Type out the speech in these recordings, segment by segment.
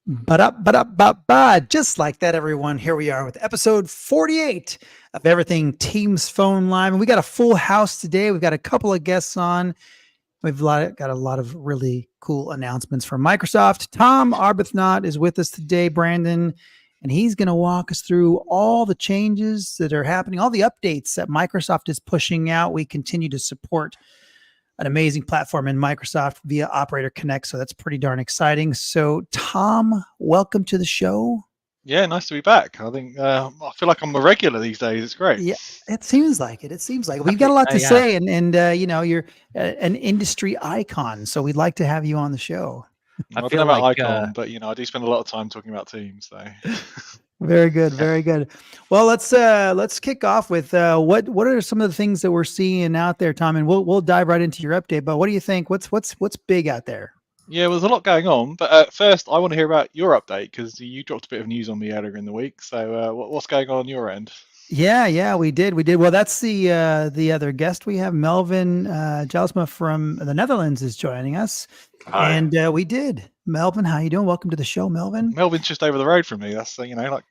Ba-da-ba-da-ba-ba. Just like that, everyone. Here we are with episode 48 of Everything Teams Phone Live. And we got a full house today. We've got a couple of guests on. We've got a lot of really cool announcements from Microsoft. Tom Arbuthnot is with us today, Brandon, and he's going to walk us through all the changes that are happening, all the updates that Microsoft is pushing out. We continue to support an amazing platform in Microsoft via Operator Connect. So that's pretty darn exciting. So Tom, welcome to the show. Yeah, nice to be back. I think I feel like I'm a regular these days. It's great. Yeah, it seems like it. It seems like we've got a lot to say, and you know, you're an industry icon, so we'd like to have you on the show. I don't know about icon, but you know, I do spend a lot of time talking about Teams. So very good, very good. Well, let's kick off with what are some of the things that we're seeing out there, Tom, and we'll dive right into your update. But what do you think? What's big out there? Yeah, well, there's a lot going on, but first I want to hear about your update because you dropped a bit of news on me earlier in the week. So what's going on your end? Yeah, we did. Well, that's the other guest we have, Melvin Jelsma from the Netherlands, is joining us. Hi. And we did. Melvin, how you doing? Welcome to the show, Melvin. Melvin's just over the road from me. That's like an hour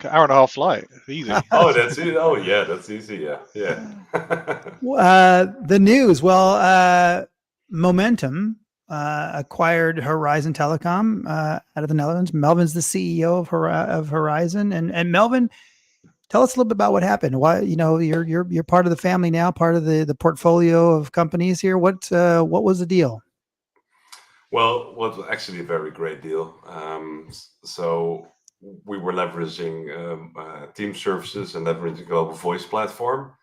and a half flight. Easy. Oh, that's easy. Oh, yeah, that's easy. Yeah. The news. Well, Momentum acquired Horizon Telecom out of the Netherlands. Melvin's the CEO of Horizon, and Melvin, tell us a little bit about what happened. Why, you're part of the family now, part of the portfolio of companies here. What was the deal? Well, it was actually a very great deal. So we were leveraging team services and leveraging a global voice platform,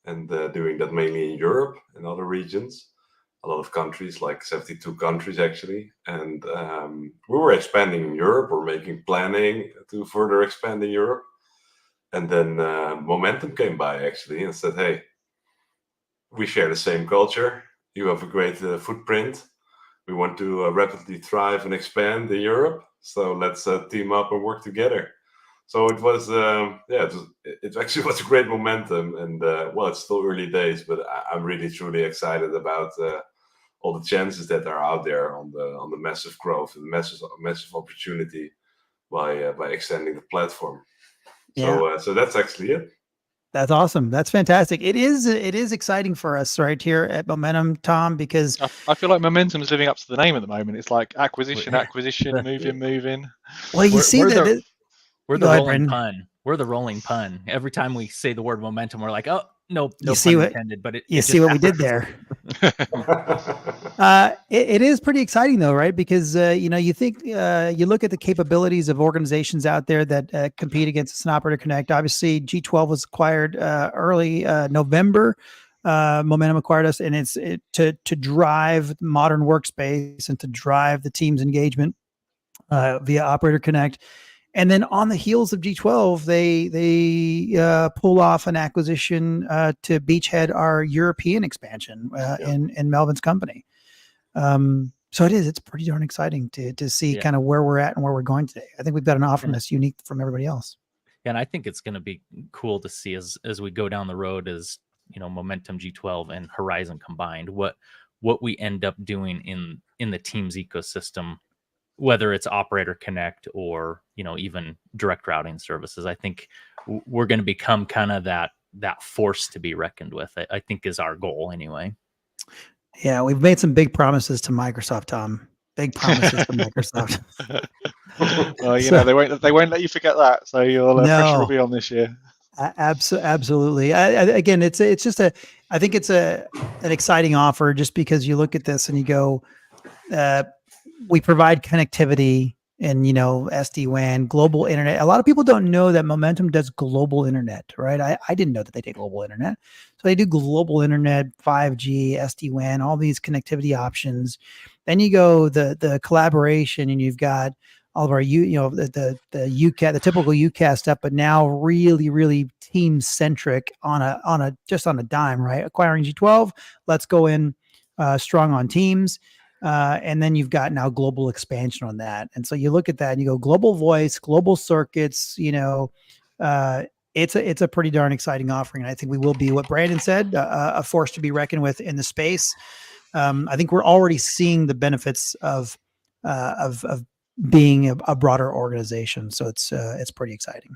and doing that mainly in Europe and other regions. A lot of countries, like 72 countries actually. And we were expanding in Europe. We're making planning to further expand in Europe. And then Momentum came by actually and said, hey, we share the same culture. You have a great footprint. We want to rapidly thrive and expand in Europe. So let's team up and work together. So it was, it actually was a great momentum. And well, it's still early days, but I'm really, truly excited about all the chances that are out there on the massive growth and massive opportunity by extending the platform. Yeah. So that's actually it. That's awesome. That's fantastic. It is exciting for us right here at Momentum, Tom, because I feel like Momentum is living up to the name at the moment. It's like acquisition, moving. Well, you see that we're the rolling pun. We're the rolling pun. Every time we say the word Momentum, we're like, oh, no pun intended. But you see what we did there. It is pretty exciting though, right? Because you think you look at the capabilities of organizations out there that compete against an Operator Connect. Obviously, G12 was acquired early November. Momentum acquired us, and it's to drive modern workspace and to drive the team's engagement via Operator Connect. And then on the heels of G12, they pull off an acquisition to beachhead our European expansion in Melvin's company. So it's pretty darn exciting to see kind of where we're at and where we're going today. I think we've got an offering that's unique from everybody else. Yeah, and I think it's going to be cool to see as we go down the road as Momentum, G12, and Horizon combined, what we end up doing in the Teams ecosystem, whether it's Operator Connect or, even direct routing services. I think we're going to become kind of that force to be reckoned with, I think is our goal anyway. Yeah, we've made some big promises to Microsoft, Tom. Big promises to Microsoft. Well, they won't let you forget that. So your pressure will be on this year. Absolutely. Again, it's just I think it's an exciting offer just because you look at this and you go, we provide connectivity and, SD-WAN, global internet. A lot of people don't know that Momentum does global internet, right? I didn't know that they did global internet. So they do global internet, 5G, SD-WAN, all these connectivity options. Then you go the collaboration, and you've got all of our, the UCAS, the typical UCAS stuff, but now really, really team centric on a dime, right? Acquiring G12, let's go in strong on Teams. And then you've got now global expansion on that. And so you look at that and you go global voice, global circuits, it's a pretty darn exciting offering. And I think we will be, what Brandon said, a force to be reckoned with in the space. I think we're already seeing the benefits of being a broader organization. So it's pretty exciting.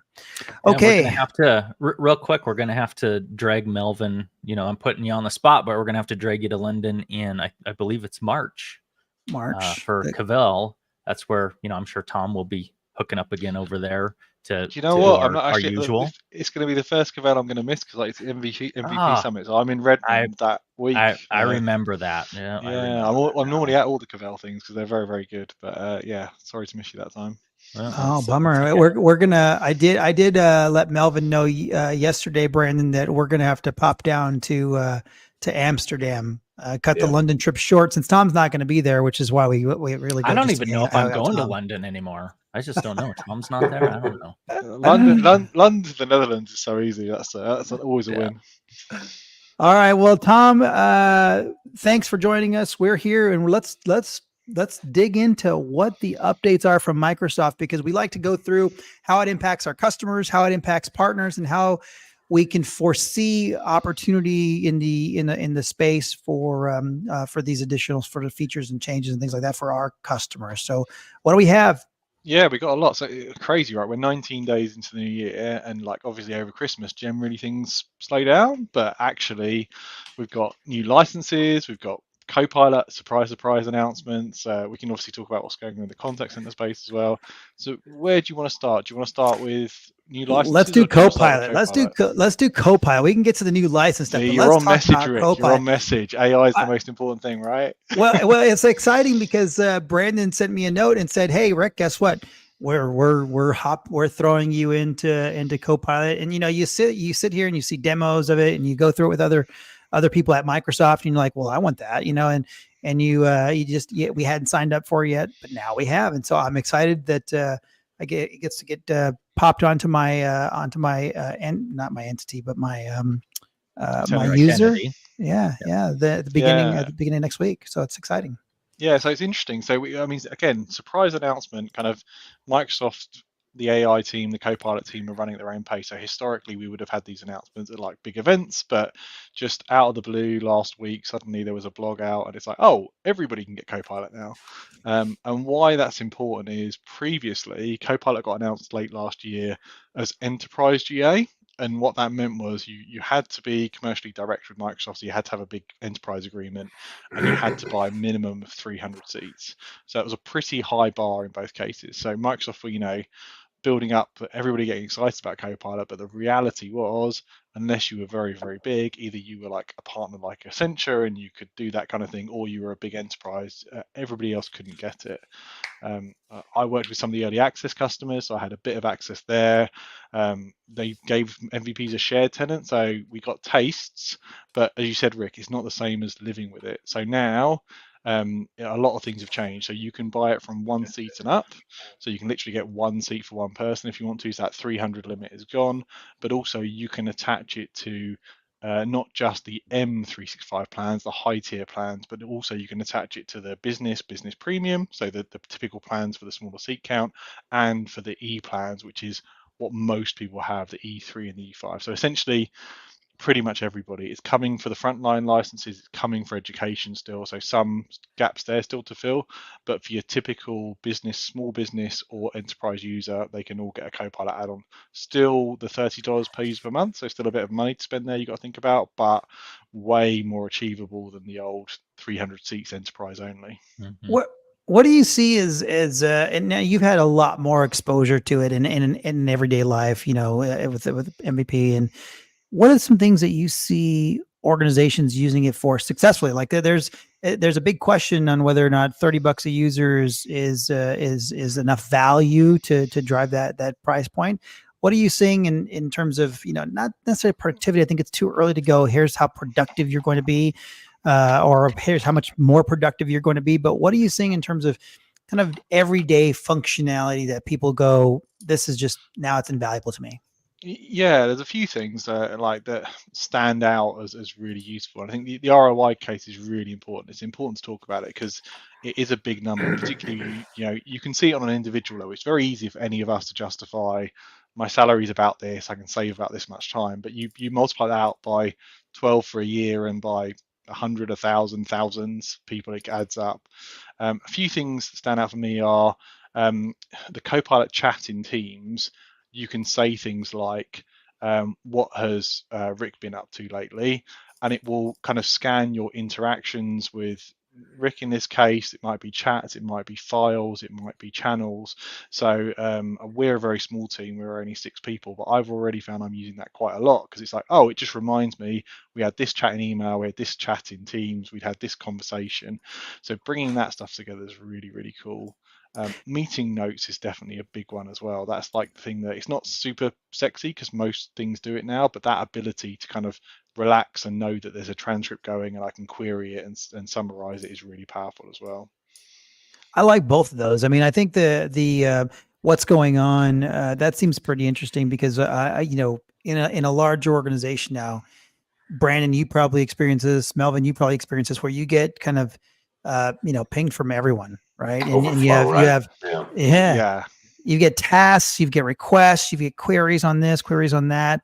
Okay. We're gonna have to real quick. We're gonna have to drag Melvin. I'm putting you on the spot, but we're gonna have to drag you to London in I believe it's March for Cavell. That's where I'm sure Tom will be hooking up again over there to. Do you know what? I'm not our actually. usual. It's going to be the first Cavell I'm going to miss because it's MVP Summit. So I'm in Redmond that week. I remember that. Yeah, I'm normally at all the Cavell things because they're very, very good. But sorry to miss you that time. Oh, bummer. We're gonna. I did let Melvin know yesterday, Brandon, that we're gonna have to pop down to Amsterdam. Cut the London trip short since Tom's not going to be there, which is why we really. I don't even know if I'm going to London anymore. I just don't know. Tom's not there. I don't know. London to the Netherlands is so easy. That's always a win. All right. Well, Tom, thanks for joining us. We're here, and let's dig into what the updates are from Microsoft, because we like to go through how it impacts our customers, how it impacts partners, and how we can foresee opportunity in the space for these additional sort of features and changes and things like that for our customers. So what do we have? Yeah, we got a lot. So crazy, right? We're 19 days into the new year, and obviously over Christmas, generally things slow down. But actually, we've got new licenses, we've got Copilot surprise announcements. We can obviously talk about what's going on in the contact center space as well. So where do you want to start? Do you want to start with new licenses? Let's do Copilot. Let's do Copilot. We can get to the new license stuff. You're on message, Rick. You're on message. AI is the most important thing, right? well, it's exciting because Brandon sent me a note and said, "Hey, Rick, guess what? We're throwing you into Copilot, and you sit here and you see demos of it, and you go through it with other people at Microsoft, and you're like, well, I want that, we hadn't signed up for it yet, but now we have, and so I'm excited that it gets to get popped onto my not my entity, but my my user. Identity. The beginning at the beginning of next week, so it's exciting. Yeah, so it's interesting. So again, surprise announcement, kind of Microsoft, the AI team, the Copilot team are running at their own pace. So historically, we would have had these announcements at big events, but just out of the blue last week, suddenly there was a blog out and it's like, oh, everybody can get Copilot now. And why that's important is previously Copilot got announced late last year as enterprise GA. And what that meant was you had to be commercially direct with Microsoft, so you had to have a big enterprise agreement, and you had to buy a minimum of 300 seats. So it was a pretty high bar in both cases. So Microsoft were, building up, everybody getting excited about Copilot, but the reality was, unless you were very, very big, either you were like a partner like Accenture and you could do that kind of thing, or you were a big enterprise, everybody else couldn't get it. I worked with some of the early access customers, so I had a bit of access there. They gave MVPs a shared tenant, so we got tastes, but as you said, Rick, it's not the same as living with it. So now a lot of things have changed. So you can buy it from 1 seat and up. So you can literally get 1 seat for one person if you want to. So that 300 limit is gone. But also you can attach it to not just the M365 plans, the high tier plans, but also you can attach it to the business premium. So the typical plans for the smaller seat count, and for the E plans, which is what most people have, the E3 and the E5. So essentially, pretty much everybody. It's coming for the frontline licenses, it's coming for education still, so some gaps there still to fill, but for your typical business, small business or enterprise user, they can all get a Copilot add-on. Still the $30 per user per month, so still a bit of money to spend there you got to think about, but way more achievable than the old 300 seats enterprise only. Mm-hmm. What do you see as and now you've had a lot more exposure to it in everyday life, with MVP, and what are some things that you see organizations using it for successfully? Like there's a big question on whether or not $30 a user is enough value to drive that price point. What are you seeing in terms of, not necessarily productivity? I think it's too early to go, here's how productive you're going to be, or here's how much more productive you're going to be. But what are you seeing in terms of kind of everyday functionality that people go, this is just, now it's invaluable to me? Yeah, there's a few things that stand out as really useful. And I think the ROI case is really important. It's important to talk about it because it is a big number, and particularly, you can see it on an individual level. It's very easy for any of us to justify, my salary is about this, I can save about this much time, but you multiply that out by 12 for a year and by 100, 1,000, thousands people, it adds up. A few things that stand out for me are the Copilot chat in Teams, you can say things like, what has Rick been up to lately? And it will kind of scan your interactions with Rick. In this case, it might be chats, it might be files, it might be channels. So we're a very small team, we're only 6 people, but I've already found I'm using that quite a lot, because it's like, oh, it just reminds me we had this chat in email, we had this chat in Teams, we'd had this conversation. So bringing that stuff together is really, really cool. Meeting notes is definitely a big one as well. That's like the thing that it's not super sexy because most things do it now, but that ability to kind of relax and know that there's a transcript going and I can query it and summarize it is really powerful as well. I like both of those. I mean, I think the what's going on, that seems pretty interesting because in a large organization now, Brandon, you probably experience this. Melvin, you probably experience this, where you get kind of pinged from everyone, right? And you Overflow, have right? Yeah. you get tasks, you get requests, you get queries on this, queries on that.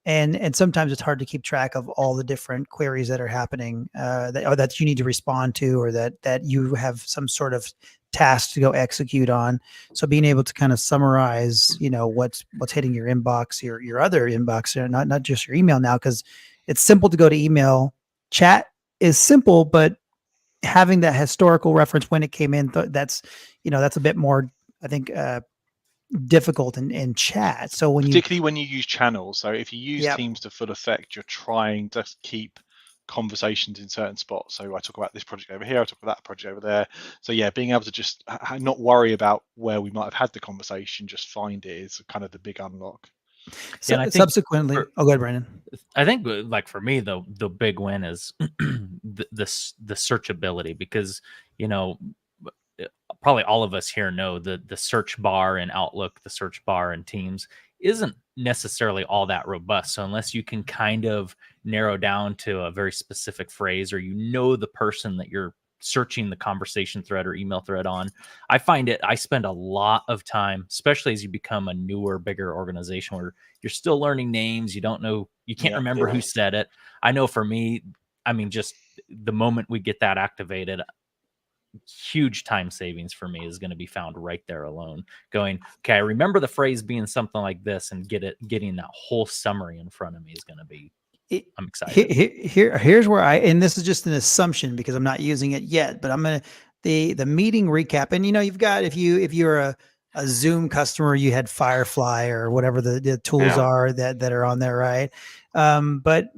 And sometimes it's hard to keep track of all the different queries that are happening that you need to respond to, or that you have some sort of task to go execute on. So being able to kind of summarize, what's hitting your inbox, your other inbox, not just your email now, because it's simple to go to email. Chat is simple, but having that historical reference when it came in, that's a bit more, I think, difficult in chat. So particularly when you use channels. So if you use Yep. Teams to full effect, you're trying to keep conversations in certain spots. So I talk about this project over here, I talk about that project over there. So yeah, being able to just not worry about where we might have had the conversation, just find it is kind of the big unlock. So, and I think subsequently, go ahead, Brandon. I think, like, for me, the big win is the searchability, because probably all of us here know the search bar in Outlook, the search bar in Teams isn't necessarily all that robust. So unless you can kind of narrow down to a very specific phrase, or the person that you're searching the conversation thread or email thread on, I spend a lot of time, especially as you become a newer, bigger organization where you're still learning names. You can't remember who said it. I know for me, I mean, just the moment we get that activated, huge time savings for me is going to be found right there alone. Going, okay, I remember the phrase being something like this, and getting that whole summary in front of me is going to be, I'm excited. Here's where and this is just an assumption because I'm not using it yet, but I'm going to, the meeting recap. And you've got, if you're a Zoom customer, you had Firefly or whatever the tools are that are on there, right? But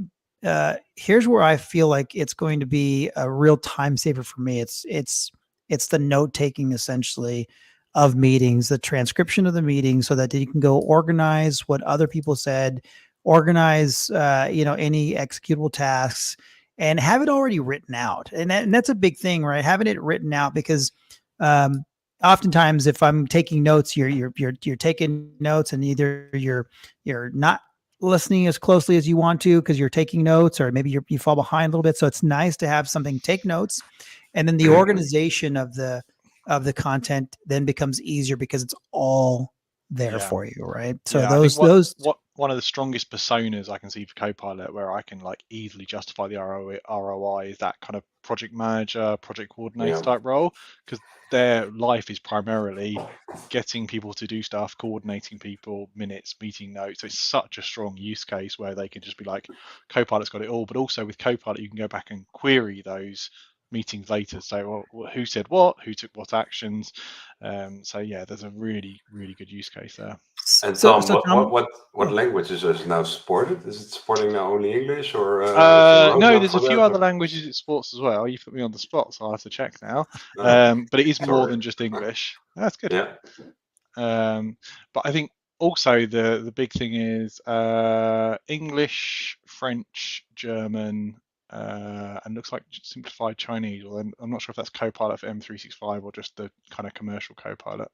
here's where I feel like it's going to be a real time saver for me. It's the note taking, essentially, of meetings, the transcription of the meeting, so that you can go organize what other people said, organize any executable tasks, and have it already written out. And that's a big thing, right? Having it written out, because oftentimes if I'm taking notes, you're taking notes, and either you're not listening as closely as you want to because you're taking notes, or maybe you fall behind a little bit. So it's nice to have something, take notes, and then the organization of the content then becomes easier because it's all there for you, right? So one of the strongest personas I can see for Copilot, where I can like easily justify the ROI, is that kind of project manager, project coordinator type role, because their life is primarily getting people to do stuff, coordinating people, minutes, meeting notes. So it's such a strong use case where they can just be like, Copilot's got it all. But also with Copilot, you can go back and query those meetings later. So who said what, who took what actions. So yeah, there's a really, really good use case there. And Tom, what languages is now supported? Is it supporting now only English, or no? There's a few other languages it supports as well. You put me on the spot, so I have to check now. But it is more than just English. That's good. Yeah. But I think also the big thing is English, French, German, and looks like simplified Chinese. Or I'm not sure if that's Copilot for M365 or just the kind of commercial Copilot.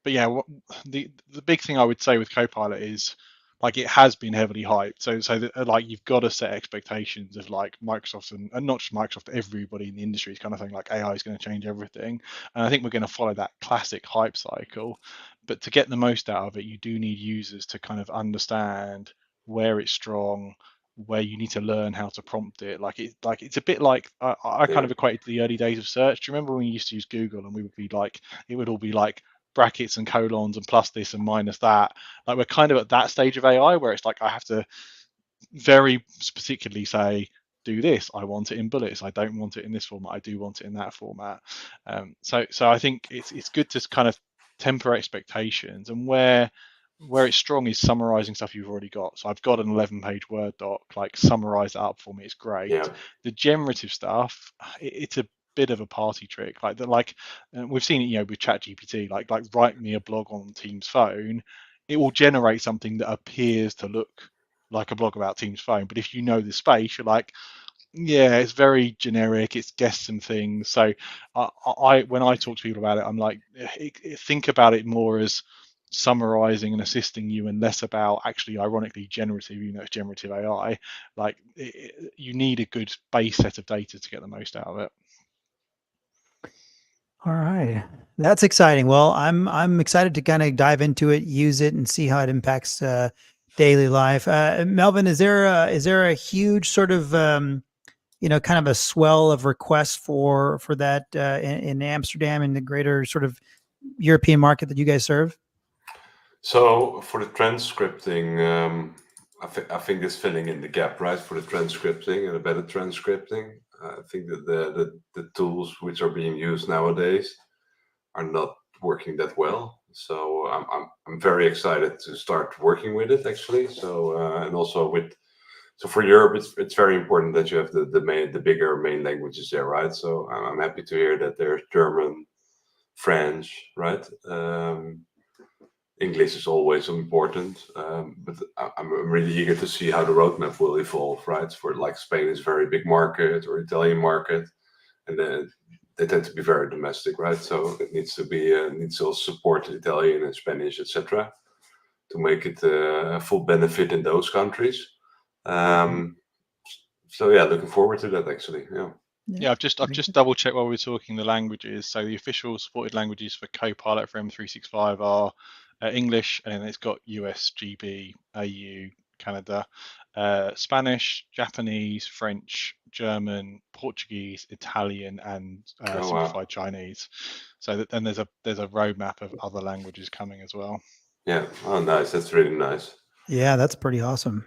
But yeah, the big thing I would say with Copilot is, like, it has been heavily hyped. So like, you've got to set expectations of like Microsoft and not just Microsoft, everybody in the industry is kind of thing like AI is going to change everything. And I think we're going to follow that classic hype cycle. But to get the most out of it, you do need users to kind of understand where it's strong, where you need to learn how to prompt it. It's a bit like I kind of equated to the early days of search. Do you remember when we used to use Google and we would be like, it would all be like brackets and colons and plus this and minus that? Like we're kind of at that stage of AI where it's like I have to very particularly say, do this. I want it in bullets. I don't want it in this format. I do want it in that format. So I think it's good to kind of temper expectations, and where it's strong is summarizing stuff you've already got. So I've got an 11-page Word doc, like summarize that up for me. It's great. Yeah. The generative stuff, it's a bit of a party trick. We've seen it, with ChatGPT, like write me a blog on Teams Phone. It will generate something that appears to look like a blog about Teams Phone, but if you know the space, you're like, yeah, it's very generic. It's guessed some things. So when I talk to people about it, I'm like, think about it more as summarizing and assisting you, and less about actually, ironically, generative. It's generative AI. Like you need a good base set of data to get the most out of it. All right, that's exciting. Well, I'm excited to kind of dive into it, use it, and see how it impacts daily life. Melvin, is there a huge sort of kind of a swell of requests for that in Amsterdam and the greater sort of European market that you guys serve? So for the transcripting, I think it's filling in the gap, right? For the transcripting and the better transcripting. I think that the tools which are being used nowadays are not working that well. So I'm very excited to start working with it, actually. So and also so for Europe, it's very important that you have the bigger main languages there, right? So I'm happy to hear that there's German, French, right? English is always important, but I'm really eager to see how the roadmap will evolve, right? For like Spain is a very big market, or Italian market, and then they tend to be very domestic, right? So it needs to be needs to also support Italian and Spanish, etc., to make it a full benefit in those countries. So yeah, looking forward to that, actually. Yeah, I've just double checked while we were talking the languages. So the official supported languages for Copilot for M365 are English, and then it's got US, GB, AU, Canada, Spanish, Japanese, French, German, Portuguese, Italian, and simplified Chinese. So then there's a roadmap of other languages coming as well. Yeah. Oh, nice. That's really nice. Yeah, that's pretty awesome.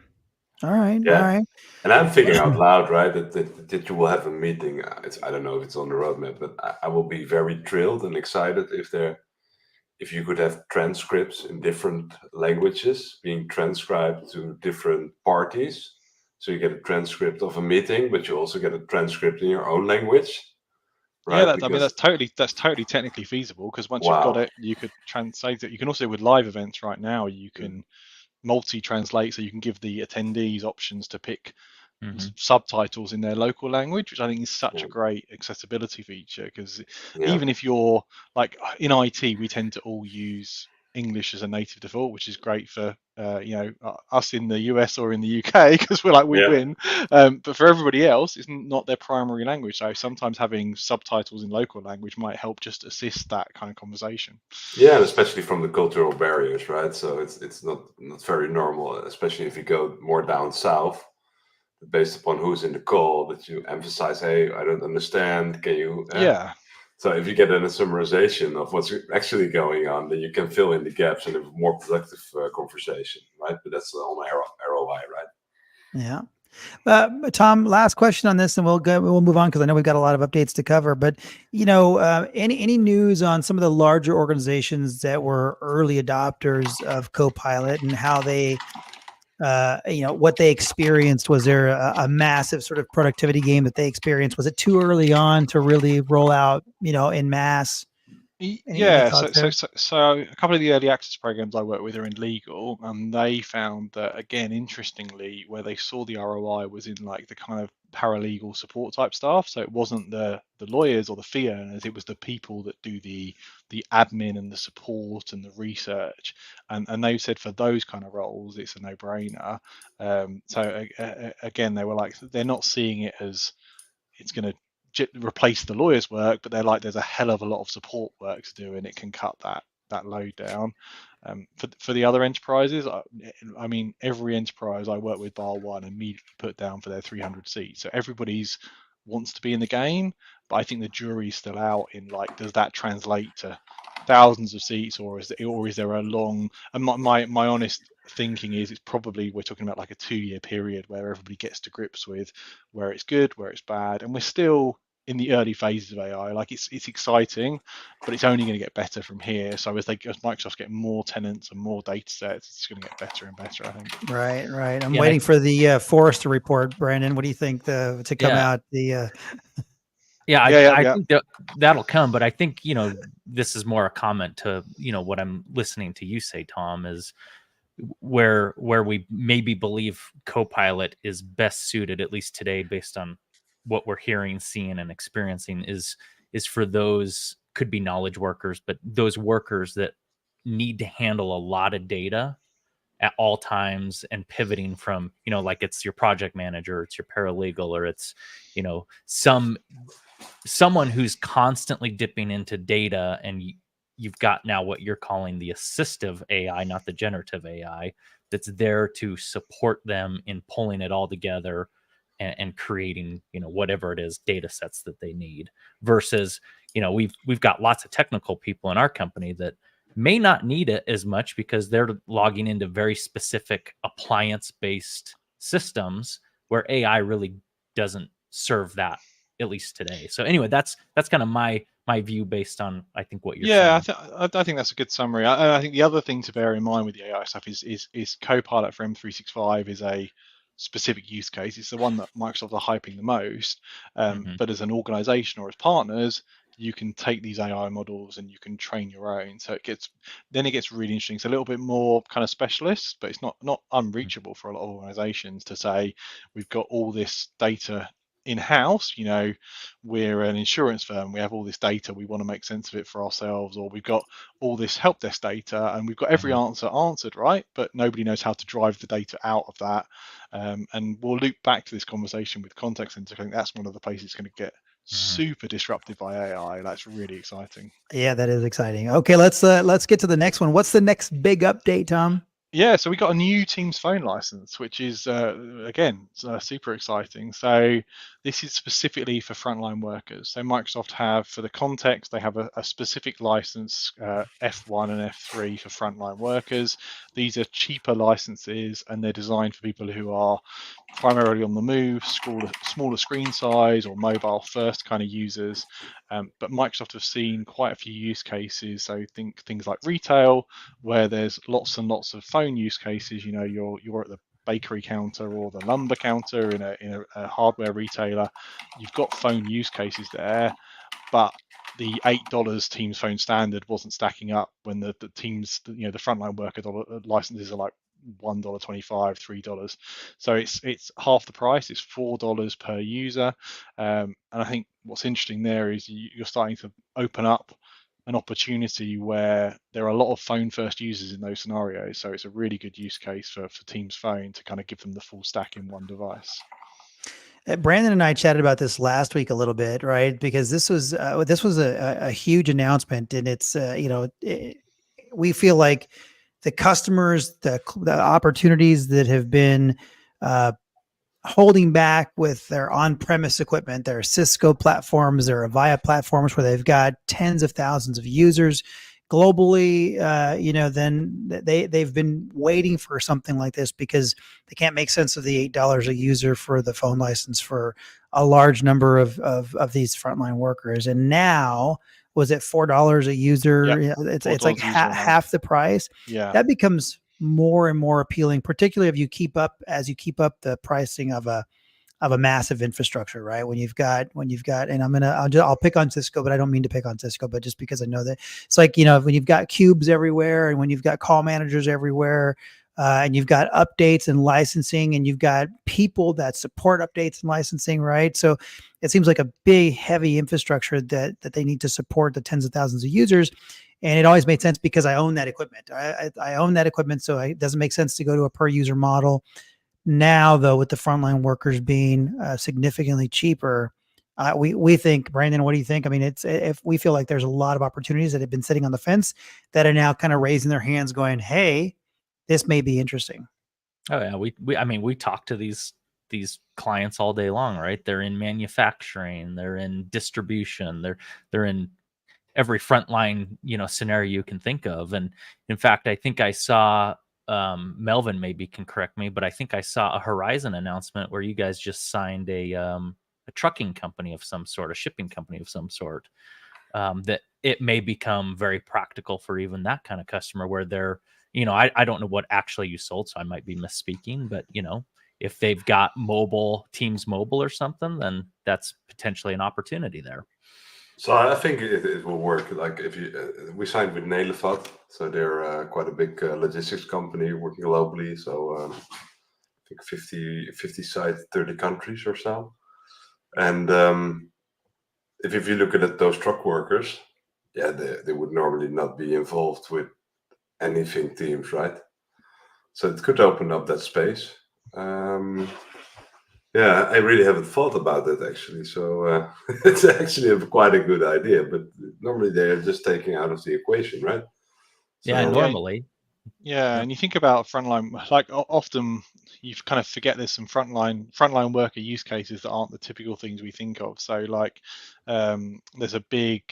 All right. Yeah. All right. And I'm thinking out loud, right, that you will have a meeting. I don't know if it's on the roadmap, but I will be very thrilled and excited if you could have transcripts in different languages being transcribed to different parties. So you get a transcript of a meeting, but you also get a transcript in your own language. Right? Yeah, that's totally technically feasible, because once you've got it, you could translate it. You can also, with live events right now, you can multi-translate, so you can give the attendees options to pick subtitles in their local language, which I think is such a great accessibility feature, because even if you're like in IT, we tend to all use English as a native default, which is great for us in the US or in the UK, because we're like, we win. But for everybody else, it's not their primary language. So sometimes having subtitles in local language might help just assist that kind of conversation. Yeah, and especially from the cultural barriers, right? So it's not very normal, especially if you go more down south, based upon who's in the call, that you emphasize, hey, I don't understand, can you so if you get a summarization of what's actually going on, then you can fill in the gaps and have a more productive conversation, right? But that's on ROI, right? Yeah. Tom, last question on this, and we'll move on, because I know we've got a lot of updates to cover. But any news on some of the larger organizations that were early adopters of Copilot and how they what they experienced? Was there a massive sort of productivity gain that they experienced? Was it too early on to really roll out, in mass? Yeah, so a couple of the early access programs I work with are in legal, and they found that, again, interestingly, where they saw the ROI was in like the kind of paralegal support type staff. So it wasn't the lawyers or the fee earners, it was the people that do the admin and the support and the research, and they said for those kind of roles it's a no-brainer. So again, they were like, they're not seeing it as it's going to replace the lawyer's work, but they're like, there's a hell of a lot of support work to do, and it can cut that that load down. For the other enterprises, I mean, every enterprise I work with, bar one, immediately put down for their 300 seats. So everybody's wants to be in the game, but I think the jury's still out in like, does that translate to thousands of seats, or is there a long? And my honest thinking is, it's probably, we're talking about like a 2-year period where everybody gets to grips with where it's good, where it's bad, and we're still in the early phases of AI. Like, it's exciting, but it's only going to get better from here. So as Microsoft get more tenants and more data sets, it's going to get better and better, I think. Right. I'm Yeah, waiting for the Forrester report, Brandon. What do you think to come Yeah. out? The I think that'll come, but I think, this is more a comment to, what I'm listening to you say, Tom, is where we maybe believe Copilot is best suited, at least today, based on what we're hearing, seeing, and experiencing, is for those, could be knowledge workers, but those workers that need to handle a lot of data at all times, and pivoting from, like, it's your project manager, it's your paralegal, or it's, someone who's constantly dipping into data, and you've got now what you're calling the assistive AI, not the generative AI, that's there to support them in pulling it all together and creating, whatever it is, data sets that they need, versus, we've got lots of technical people in our company that may not need it as much because they're logging into very specific appliance-based systems where AI really doesn't serve that, at least today. So anyway, that's kind of my view based on, I think, what you're saying. I think that's a good summary. I think the other thing to bear in mind with the AI stuff is Copilot for M365 is a specific use case. It's the one that Microsoft are hyping the most. But as an organization or as partners, you can take these AI models and you can train your own. So it gets really interesting. It's a little bit more kind of specialist, but it's not unreachable for a lot of organizations to say, we've got all this data in-house, we're an insurance firm, we have all this data, we want to make sense of it for ourselves, or we've got all this help desk data and we've got every answer answered, right? But nobody knows how to drive the data out of that. And we'll loop back to this conversation with contact center. I think that's one of the places it's going to get super disrupted by AI. That's really exciting. Yeah, that is exciting. Okay, let's get to the next one. What's the next big update, Tom? Yeah, so we got a new Teams phone license, which is again super exciting. So this is specifically for frontline workers. So Microsoft have, for the context, they have a specific license, F1 and F3 for frontline workers. These are cheaper licenses, and they're designed for people who are primarily on the move, smaller screen size, or mobile first kind of users. But Microsoft have seen quite a few use cases. So think things like retail, where there's lots and lots of phone use cases. You're at the bakery counter or the lumber counter in a hardware retailer. You've got phone use cases there, but the $8 Teams phone standard wasn't stacking up when the Teams, the frontline worker licenses are like $1.25, $3. So it's half the price. It's $4 per user. And I think what's interesting there is you're starting to open up an opportunity where there are a lot of phone first users in those scenarios. So it's a really good use case for Teams Phone to kind of give them the full stack in one device. Brandon and I chatted about this last week a little bit, right? Because this was a huge announcement, and it's we feel like the customers, the opportunities that have been holding back with their on-premise equipment, their Cisco platforms, their Avaya platforms, where they've got tens of thousands of users globally, then they've been waiting for something like this because they can't make sense of the $8 a user for the phone license for a large number of these frontline workers. And now, was it $4 a user? Yep. It's like half the price. Yeah, that becomes more and more appealing, particularly if you keep up the pricing of a massive infrastructure, right? When you've got, and I'll pick on Cisco, but I don't mean to pick on Cisco, but just because I know that it's like, when you've got cubes everywhere, and when you've got call managers everywhere, and you've got updates and licensing, and you've got people that support updates and licensing, right? So it seems like a big, heavy infrastructure that they need to support the tens of thousands of users. And it always made sense because I own that equipment. I own that equipment, so it doesn't make sense to go to a per user model. Now, though, with the frontline workers being significantly cheaper, We think, Brandon, what do you think? I mean, if we feel like there's a lot of opportunities that have been sitting on the fence that are now kind of raising their hands, going, "Hey, this may be interesting." Oh yeah, we talk to these clients all day long, right? They're in manufacturing, they're in distribution, they're in every frontline scenario you can think of. And in fact, I think I saw Melvin maybe can correct me, but I think I saw a Horizon announcement where you guys just signed a trucking company of some sort, a shipping company of some sort. That it may become very practical for even that kind of customer where they're, I don't know what actually you sold, so I might be misspeaking, but if they've got Teams Mobile or something, then that's potentially an opportunity there. So I think it will work. Like if you, we signed with Nelefat, so they're quite a big logistics company working globally. So I think 50 sites, 30 countries or so. And if you look at those truck workers, yeah, they would normally not be involved with anything Teams, right? So it could open up that space. Yeah, I really haven't thought about that actually. So it's actually quite a good idea, but normally they're just taking out of the equation, right? Yeah, So, normally. Yeah, Yep. and you think about frontline, like often you kind of forget there's some frontline worker use cases that aren't the typical things we think of. So like there's a big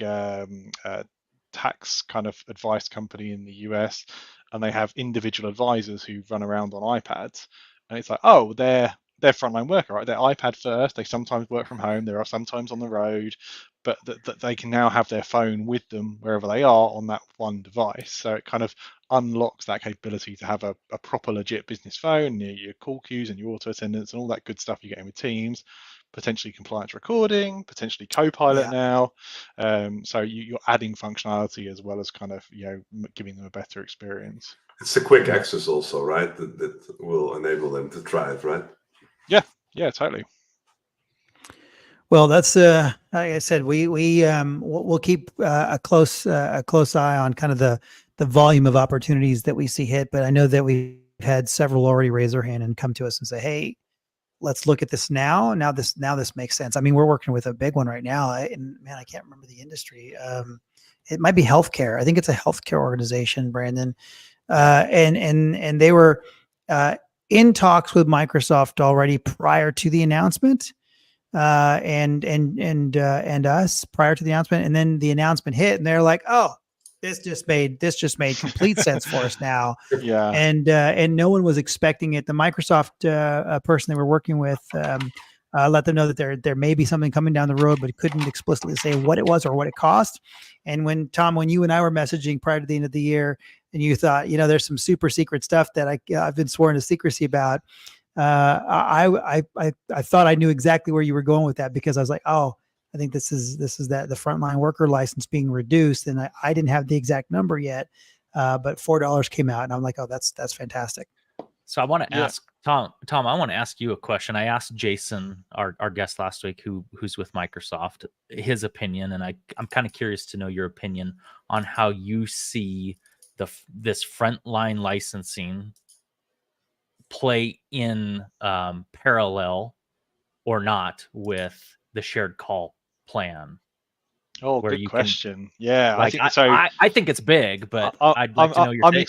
tax kind of advice company in the US, and they have individual advisors who run around on iPads, and it's like, oh, they're frontline worker, right? They're iPad first. They sometimes work from home. They are sometimes on the road, but that they can now have their phone with them wherever they are on that one device. So it kind of unlocks that capability to have a proper legit business phone, your call queues and your auto attendants and all that good stuff you get in with Teams, potentially compliance recording, potentially Copilot now. So you're adding functionality as well as kind of giving them a better experience. it's a quick access also, right? That will enable them to thrive, right? Yeah, totally. Well, that's like I said, we'll keep a close eye on kind of the volume of opportunities that we see hit. But I know that we've had several already raise their hand and come to us and say, "Hey, let's look at this now. Now this makes sense." I mean, we're working with a big one right now, and man, I can't remember the industry. It might be healthcare. I think it's a healthcare organization, Brandon, and they were in talks with Microsoft already prior to the announcement. And us prior to the announcement, and then the announcement hit, and they're like, "Oh, this just made complete sense for us now." Yeah. And no one was expecting it. The Microsoft person they were working with let them know that there may be something coming down the road, but couldn't explicitly say what it was or what it cost. And when you and I were messaging prior to the end of the year, and you thought, there's some super secret stuff that I've been sworn to secrecy about. I thought I knew exactly where you were going with that, because I was like, oh, I think this is that the frontline worker license being reduced, and I didn't have the exact number yet, but $4 came out, and I'm like, oh, that's fantastic. So I want to ask Tom. I want to ask you a question. I asked Jason, our guest last week, who's with Microsoft, his opinion, and I'm kind of curious to know your opinion on how you see this frontline licensing play in parallel or not with the shared call plan. Oh, good question. Yeah, like, I think it's big, but I'd like to know your take.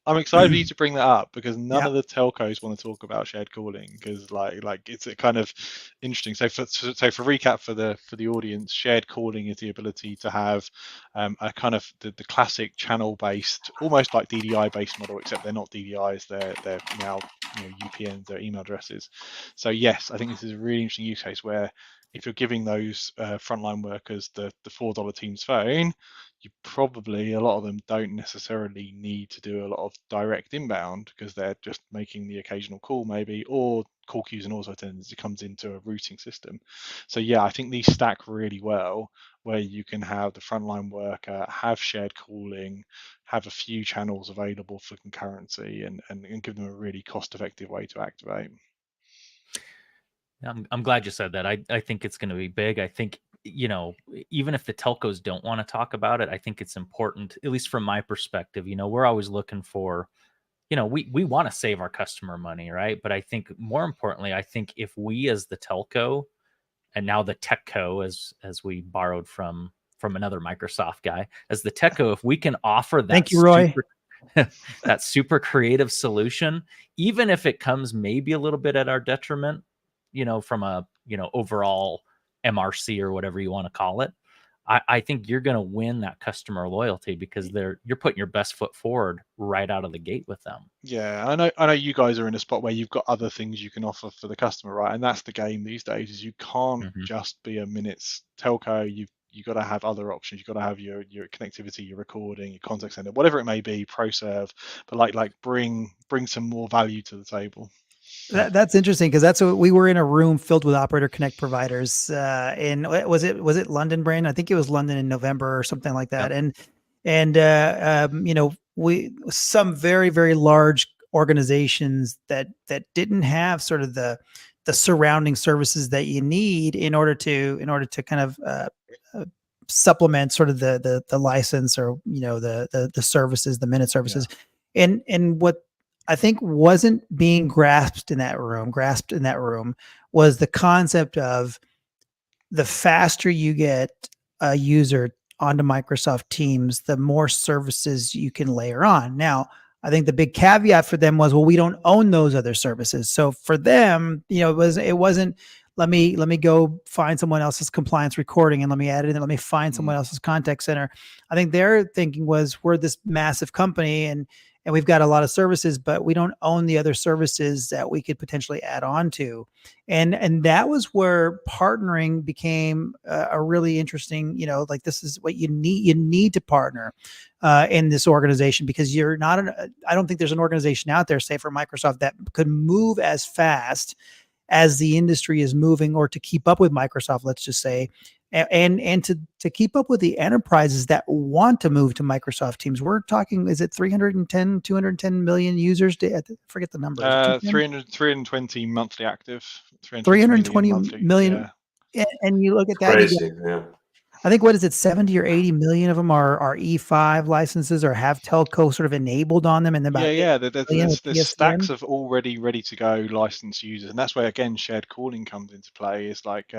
I'm excited for you to bring that up, because none of the telcos want to talk about shared calling, because like it's a kind of interesting. So for recap for the audience, shared calling is the ability to have a kind of the classic channel based, almost like DDI based model, except they're not DDIs. They're now UPNs, they're email addresses. So yes, I think this is a really interesting use case where, if you're giving those frontline workers the $4 Teams phone, you probably, a lot of them don't necessarily need to do a lot of direct inbound, because they're just making the occasional call maybe, or call queues and auto attendants. It comes into a routing system. So yeah, I think these stack really well, where you can have the frontline worker have shared calling, have a few channels available for concurrency, and give them a really cost-effective way to activate. I'm glad you said that. I think it's going to be big. I think, even if the telcos don't want to talk about it, I think it's important, at least from my perspective. We're always looking for, we want to save our customer money, right? But I think more importantly, I think if we as the telco now the TechCo, as we borrowed from another Microsoft guy, as the TechCo, if we can offer that Thank you, Roy. that super creative solution, even if it comes maybe a little bit at our detriment, from a overall MRC or whatever you want to call it, I think you're going to win that customer loyalty because you're putting your best foot forward right out of the gate with them. Yeah, I know you guys are in a spot where you've got other things you can offer for the customer, right? And that's the game these days, is you can't just be a minutes telco. You've got to have other options. You've got to have your connectivity, your recording, your contact center, whatever it may be, ProServe, but like bring some more value to the table. That's interesting, because that's what we were in a room filled with Operator Connect providers. Was it London, Brandon? I think it was London in November or something like that. Yep. And we some very, very large organizations that didn't have sort of the surrounding services that you need in order to kind of supplement sort of the license, or the services, the minute services. Yeah. And what I think wasn't being grasped in that room was the concept of, the faster you get a user onto Microsoft Teams, the more services you can layer on. Now, I think the big caveat for them was, well, we don't own those other services. So for them, it wasn't, let me go find someone else's compliance recording and let me add it in. Let me find someone else's contact center. I think their thinking was, we're this massive company and we've got a lot of services, but we don't own the other services that we could potentially add on to. And that was where partnering became a really interesting, like, this is what you need. You need to partner in this organization, because you're not I don't think there's an organization out there, say for Microsoft, that could move as fast as the industry is moving, or to keep up with Microsoft, let's just say, and to keep up with the enterprises that want to move to Microsoft Teams. We're talking, is it 210 million users? I forget the number. 320 monthly active. 320 million. Yeah. And you look at that. Crazy, yeah. I think, what is it, 70 or 80 million of them are E5 licenses, or have telco sort of enabled on them. And there's stacks of already ready to go licensed users, and that's where, again, shared calling comes into play. Is like,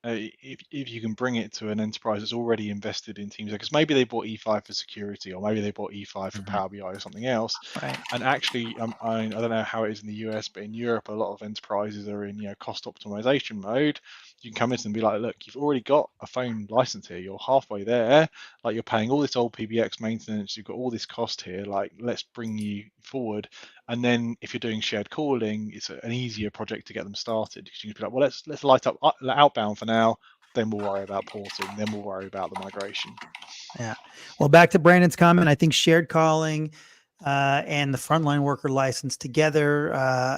if you can bring it to an enterprise that's already invested in Teams, because maybe they bought E5 for security, or maybe they bought E5 for Power BI or something else. Right. And actually, I don't know how it is in the US, but in Europe, a lot of enterprises are in cost optimization mode. You can come in and be like, look, you've already got a phone license here. You're halfway there. Like, you're paying all this old PBX maintenance. You've got all this cost here. Like, let's bring you forward. And then if you're doing shared calling, it's an easier project to get them started, because you can be like, well, let's light up outbound for now. Then we'll worry about porting. Then we'll worry about the migration. Yeah. Well, back to Brandon's comment, I think shared calling and the frontline worker license together,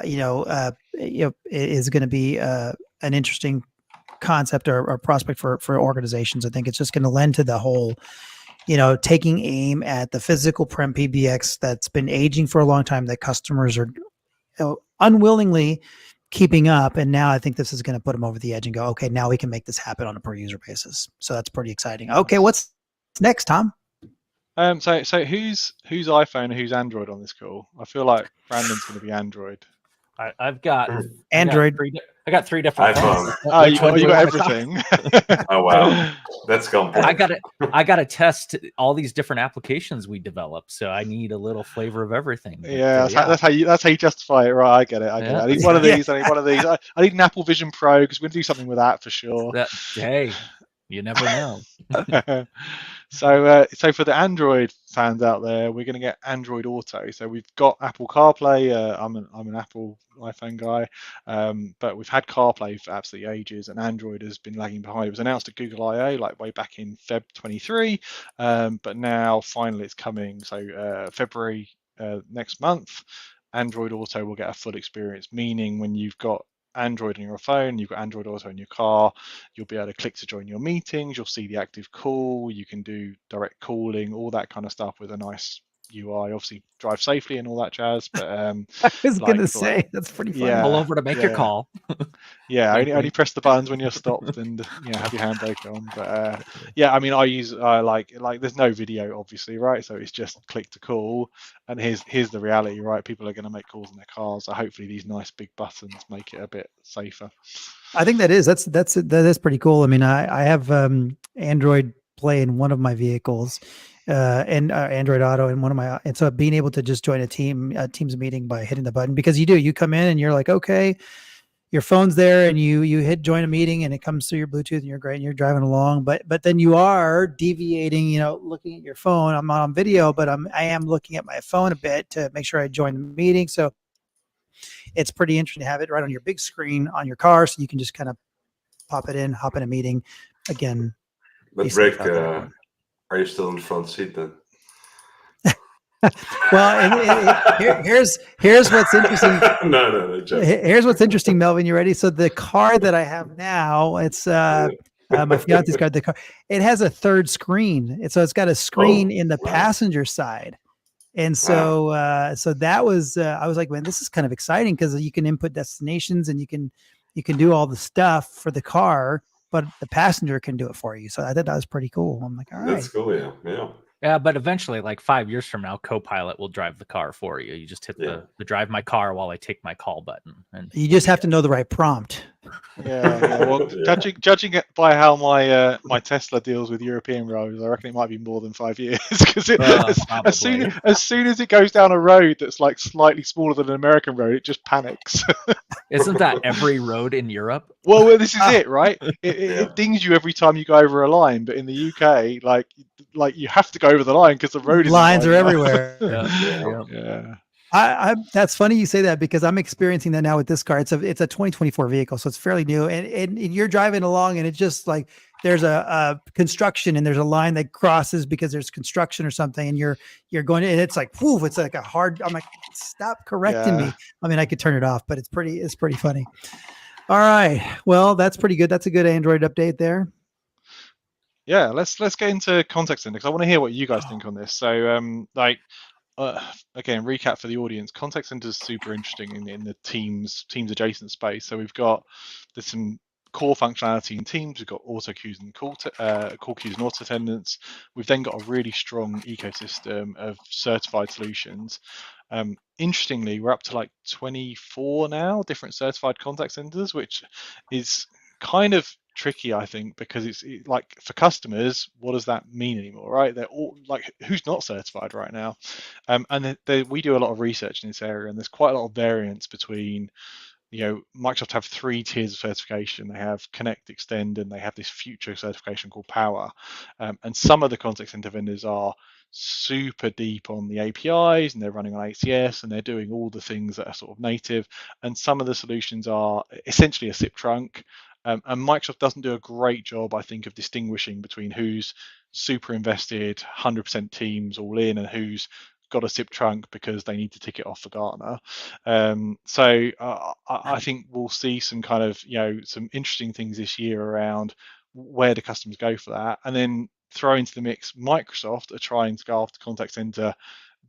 is going to be an interesting concept or prospect for organizations. I think it's just going to lend to the whole, taking aim at the physical prem PBX that's been aging for a long time, that customers are unwillingly keeping up. And now I think this is going to put them over the edge and go, okay, now we can make this happen on a per user basis. So that's pretty exciting. Okay, what's next, Tom? So who's iPhone and who's Android on this call? I feel like Brandon's going to be Android. I've got Android. I got three different iPhone. Oh, you got everything. Oh wow, that's complex. I got to test all these different applications we develop, so I need a little flavor of everything. But, that's how you justify it, right? I get it. I need one of these. I need one of these. I need an Apple Vision Pro, because we're going to do something with that for sure. Hey, you never know. So for the Android fans out there, we're going to get Android Auto. So we've got Apple CarPlay. I'm an Apple iPhone guy, but we've had CarPlay for absolutely ages, and Android has been lagging behind. It was announced at Google I/O like way back in Feb 23, but now finally it's coming. So February next month, Android Auto will get a full experience, meaning when you've got Android on your phone, you've got Android Auto in your car, you'll be able to click to join your meetings, you'll see the active call, you can do direct calling, all that kind of stuff with a nice UI. Obviously, drive safely and all that jazz. But I was like, gonna say that's pretty funny. yeah, Pull over to make your yeah. call. Yeah, Wink, only wink. press the buttons when you're stopped, and have your handbrake on. But yeah, I mean, I use like there's no video, obviously, right? So it's just click to call, and here's the reality, right? People are going to make calls in their cars, so hopefully these nice big buttons make it a bit safer. I think that is pretty cool. I mean, I have Android Play in one of my vehicles, and Android Auto in one of my, and so being able to just join a Teams meeting by hitting the button, because you come in and you're like, okay, your phone's there, and you hit join a meeting, and it comes through your Bluetooth, and you're great, and you're driving along, but then you are deviating, looking at your phone. I'm not on video, but I am looking at my phone a bit to make sure I join the meeting. So it's pretty interesting to have it right on your big screen on your car, so you can just kind of pop it in, hop in a meeting. Again, But Rick, are you still in the front seat then? Well, here's what's interesting. No. Here's what's interesting, Melvin. You ready? So the car that I have now, it's my fiance's car. The car, it has a third screen. So it's got a screen in the passenger side. And so, so that was, I was like, man, this is kind of exciting, because you can input destinations, and you can do all the stuff for the car, but the passenger can do it for you. So I thought that was pretty cool. I'm like, all right. That's cool. Yeah. Yeah, but eventually, like 5 years from now, Copilot will drive the car for you. You just hit the drive my car while I take my call button, and You just have to know the right prompt. Yeah. Well, judging it by how my Tesla deals with European roads, I reckon it might be more than 5 years, because as soon as it goes down a road that's like slightly smaller than an American road, it just panics. Isn't that every road in Europe? Well, this is it, right? It dings you every time you go over a line, but in the UK, like you have to go over the line because the road is lines are everywhere. Yeah. I that's funny you say that, because I'm experiencing that now with this car. It's a 2024 vehicle, so it's fairly new, and you're driving along, and it's just like there's a construction, and there's a line that crosses because there's construction or something, and you're going, and it's like, whoo, it's like a hard. I'm like, stop correcting me. I mean, I could turn it off, but it's pretty funny. All right, well, that's pretty good. That's a good Android update there. Yeah, let's get into contact center, because I want to hear what you guys think on this. So again, recap for the audience. Contact center is super interesting in the Teams adjacent space. So there's some core functionality in Teams. We've got auto queues and call queues and auto attendance. We've then got a really strong ecosystem of certified solutions. Interestingly, we're up to like 24 now different certified contact centers, which is kind of tricky, I think, because it's like, for customers, what does that mean anymore, right? They're all like, who's not certified right now? And we do a lot of research in this area, and there's quite a lot of variance between, Microsoft have 3 tiers of certification. They have Connect, Extend, and they have this future certification called Power. And some of the contact center vendors are super deep on the APIs, and they're running on ACS, and they're doing all the things that are sort of native. And some of the solutions are essentially a SIP trunk. And Microsoft doesn't do a great job, I think, of distinguishing between who's super invested, 100% Teams all in, and who's got a SIP trunk because they need to tick it off for Gartner. So I think we'll see some kind of, some interesting things this year around where do customers go for that. And then throw into the mix, Microsoft are trying to go after contact center,